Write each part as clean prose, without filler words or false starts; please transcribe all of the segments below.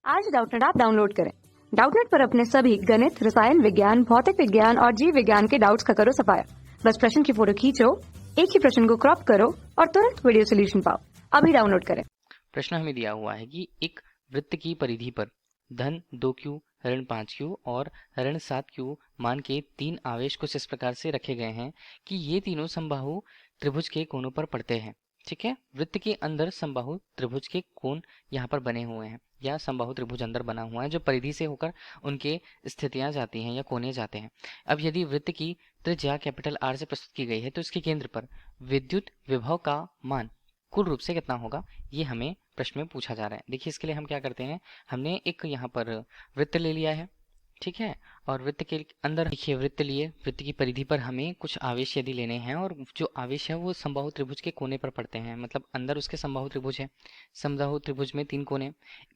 आज Doubtnut app download करें। Doubtnut पर अपने सभी गणित, रसायन विज्ञान, भौतिक विज्ञान और जीव विज्ञान के डाउट्स का करो सफाया। बस प्रश्न की फोटो खींचो, एक ही प्रश्न को क्रॉप करो और तुरंत वीडियो सोल्यूशन पाओ। अभी डाउनलोड करें। प्रश्न हमें दिया हुआ है कि एक वृत्त की परिधि पर धन 2q, ऋण 5q और ऋण 7q मान के 3 आवेश कुछ इस प्रकार से रखे गए हैं कि ये तीनों समबाहु त्रिभुज के कोनों पर पड़ते हैं। ठीक है, वृत्त के अंदर समबाहु त्रिभुज के कोण यहाँ पर बने हुए हैं या समबाहु त्रिभुज अंदर बना हुआ है जो परिधि से होकर उनके स्थितियां जाती हैं या कोने जाते हैं। अब यदि वृत्त की त्रिज्या कैपिटल R से प्रस्तुत की गई है तो इसके केंद्र पर विद्युत विभव का मान कुल रूप से कितना होगा, ये हमें प्रश्न में पूछा जा रहा है। देखिए, इसके लिए हम क्या करते हैं, हमने एक यहाँ पर वृत्त ले लिया है। ठीक है, और वृत्त के अंदर देखिए वृत्त लिए, वृत्त की परिधि पर हमें कुछ आवेश यदि लेने हैं और जो आवेश है वो समबाहु त्रिभुज के कोने पर पड़ते हैं, मतलब अंदर उसके समबाहु त्रिभुज है। समबाहु त्रिभुज में 3 कोने,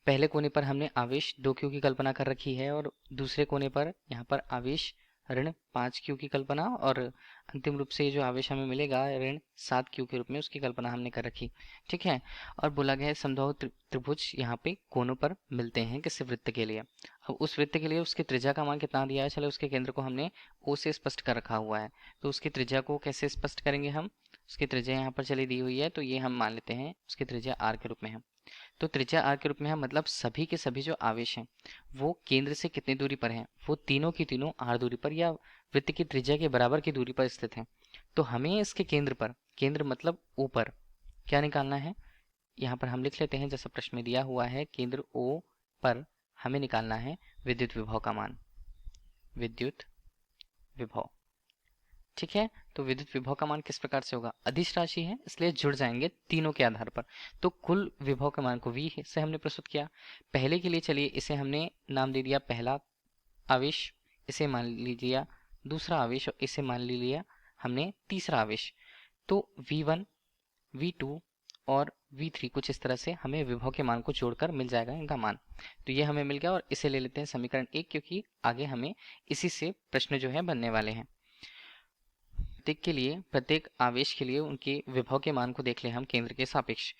पहले कोने पर हमने आवेश 2q की कल्पना कर रखी है और दूसरे कोने पर यहाँ पर आवेश ऋण 5q की कल्पना और अंतिम रूप से ये जो आवेश हमें मिलेगा ऋण 7q के रूप में, उसकी कल्पना हमने कर रखी। ठीक है, और बोला गया है समबाहु त्रिभुज यहाँ पे कोनों पर मिलते हैं किसी वृत्त के लिए। अब उस वृत्त के लिए उसकी त्रिज्या का मान कितना दिया है, चलो उसके केंद्र को हमने O से स्पष्ट कर रखा हुआ है। तो उसकी त्रिज्या को कैसे स्पष्ट करेंगे हम, उसकी त्रिज्या यहाँ पर चली दी हुई है तो ये हम मान लेते हैं उसकी त्रिज्या R के रूप में है। तो त्रिज्या R के रूप में है, मतलब सभी के सभी जो आवेश हैं वो केंद्र से कितनी दूरी पर हैं, वो तीनों की तीनों R दूरी पर या वृत्त की त्रिज्या के बराबर की दूरी पर स्थित हैं। तो हमें इसके केंद्र पर, केंद्र मतलब ऊपर, क्या निकालना है, यहाँ पर हम लिख लेते हैं जैसा प्रश्न में दिया हुआ है, केंद्र O पर हमें निकालना है विद्युत विभव का मान, विद्युत विभव। ठीक है, तो विद्युत विभव का मान किस प्रकार से होगा, अदिश राशि है इसलिए जुड़ जाएंगे तीनों के आधार पर। तो कुल विभव के मान को V से हमने प्रस्तुत किया। पहले के लिए चलिए इसे हमने नाम दे दिया पहला आवेश, इसे मान लीजिए दूसरा आवेश और इसे मान लिया हमने तीसरा आवेश। तो V1, V2 और V3 कुछ इस तरह से हमें विभव के मान को जोड़कर मिल जाएगा इनका मान। तो ये हमें मिल गया और इसे ले लेते हैं समीकरण 1, क्योंकि आगे हमें इसी से प्रश्न जो है बनने वाले हैं। प्रत्येक के लिए, प्रत्येक आवेश के लिए उनके विभव के मान को देख लें हम केंद्र के सापेक्ष।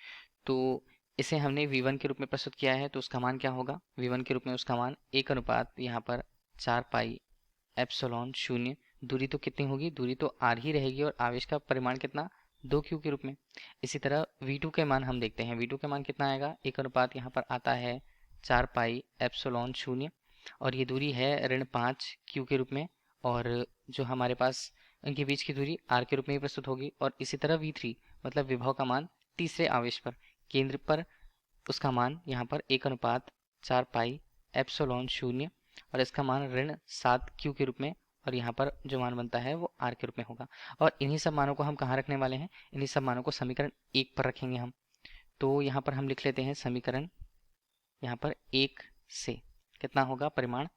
तो इसे हमने V1 के रूप में प्रस्तुत किया है तो उसका मान क्या होगा, V1 के रूप में उसका मान 1 अनुपात यहाँ पर 4 पाई एप्सिलॉन 0, दूरी तो कितनी होगी, दूरी तो R ही रहेगी और आवेश का परिमाण कितना 2q के रूप में। इसी तरह V2 के मान हम देखते हैं, V2 के मान कितना आएगा, 1 अनुपात यहाँ पर आता है 4 पाई एप्सिलॉन 0 और ये दूरी है ऋण 5q के रूप में, और जो हमारे पास इनके बीच की दूरी R के रूप में ही प्रस्तुत होगी। और इसी तरह V3 मतलब विभव का मान तीसरे आवेश पर, केंद्र पर, उसका मान यहाँ पर 1 अनुपात 4 पाई एप्सिलॉन 0 और इसका मान ऋण 7q के रूप में, और यहाँ पर जो मान बनता है वो R के रूप में होगा। और इन्हीं सब मानों को हम कहाँ रखने वाले हैं, इन्हीं सब मानों को समीकरण 1 पर रखेंगे हम। तो यहाँ पर हम लिख लेते हैं समीकरण यहाँ पर 1 से कितना होगा, परिमाण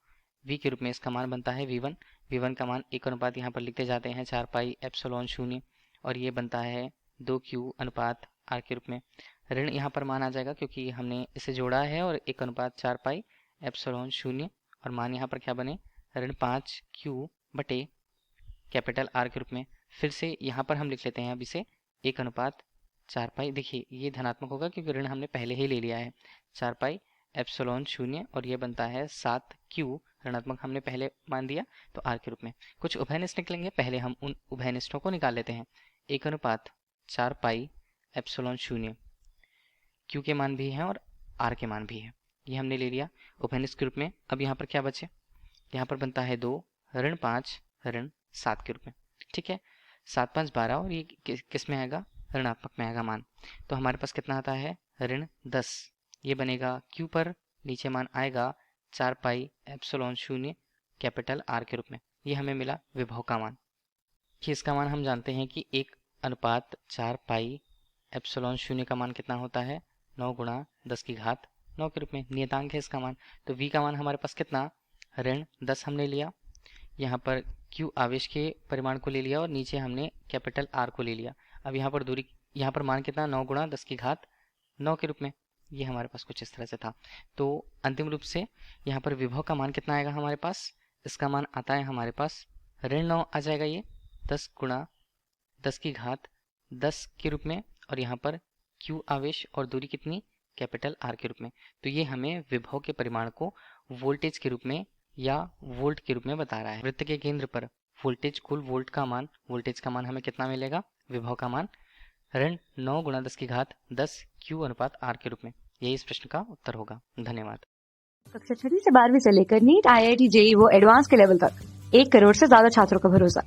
V के रूप में इसका मान बनता है V1। V1 का मान 1 अनुपात यहाँ पर लिखते जाते हैं 4 पाई एप्सिलॉन 0 और ये बनता है 2q अनुपात R के रूप में। ऋण यहाँ पर मान आ जाएगा क्योंकि हमने इसे जोड़ा है, और 1 अनुपात 4 पाई एप्सिलॉन 0 और मान यहाँ पर क्या बने, ऋण 5q बटे कैपिटल R के रूप में। फिर से यहाँ पर हम लिख लेते हैं अब इसे 1 अनुपात 4 पाई, देखिए ये धनात्मक होगा क्योंकि ऋण हमने पहले ही ले लिया है 4 पाई एप्सिलॉन 0 और ये बनता है 7q, ऋणात्मक हमने पहले मान दिया तो R के रूप में। कुछ उभयनिष्ठ निकलेंगे, पहले हम उन उभयनिष्ठों को निकाल लेते हैं। 1 अनुपात 4 पाई एप्सिलॉन 0, q के मान भी हैं और R के मान भी है, ये हमने ले लिया उभयनिष्ठ के रूप में। अब यहाँ पर क्या बचे, यहाँ पर बनता है 2 ऋण 5 ऋण 7 के रूप में। ठीक है, 7 5 12 और ये किस में आएगा, ऋणात्मक में आएगा मान। तो हमारे पास कितना आता है ऋण 10, ये बनेगा q पर, नीचे मान आएगा 4 पाई एप्सिलॉन 0 कैपिटल R के रूप में। ये हमें मिला विभव का मान, कि इसका मान हम जानते हैं कि 1 अनुपात 4 पाई एप्सिलॉन 0 का मान कितना होता है, 9 गुणा 10 की घात 9 के रूप में, नियतांक है इसका मान। तो v का मान हमारे पास कितना, ऋण 10 हमने लिया, यहाँ पर q आवेश के परिमाण को ले लिया और नीचे हमने कैपिटल R को ले लिया। अब यहाँ पर दूरी, यहाँ पर मान कितना, 9 गुणा 10 की घात 9 के रूप में, ये हमारे पास कुछ इस तरह से था। तो अंतिम रूप से यहाँ पर विभव का मान कितना आएगा हमारे पास, इसका मान आता है हमारे पास ऋण 9 आ जाएगा, ये 10 गुणा 10 की घात 10 के रूप में, और यहाँ पर q आवेश और दूरी कितनी कैपिटल आर के रूप में। तो ये हमें विभव के परिमाण को वोल्टेज के रूप में या वोल्ट के रूप में बता रहा है। वृत्त के केंद्र पर वोल्टेज कुल वोल्ट का मान, वोल्टेज का मान हमें कितना मिलेगा, विभव का मान ऋण 9 गुणा 10 की घात 10 Q अनुपात R के रूप में। यही इस प्रश्न का उत्तर होगा। धन्यवाद। कक्षा 6वीं से 12वीं से लेकर नीट, IIT, JEE वो एडवांस के लेवल तक 1 करोड़ से ज्यादा छात्रों का भरोसा।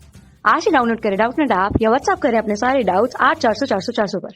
आज ही डाउनलोड करें डाउटनेट ऐप या व्हाट्सएप करें अपने सारे डाउट्स 8400 400 400 पर।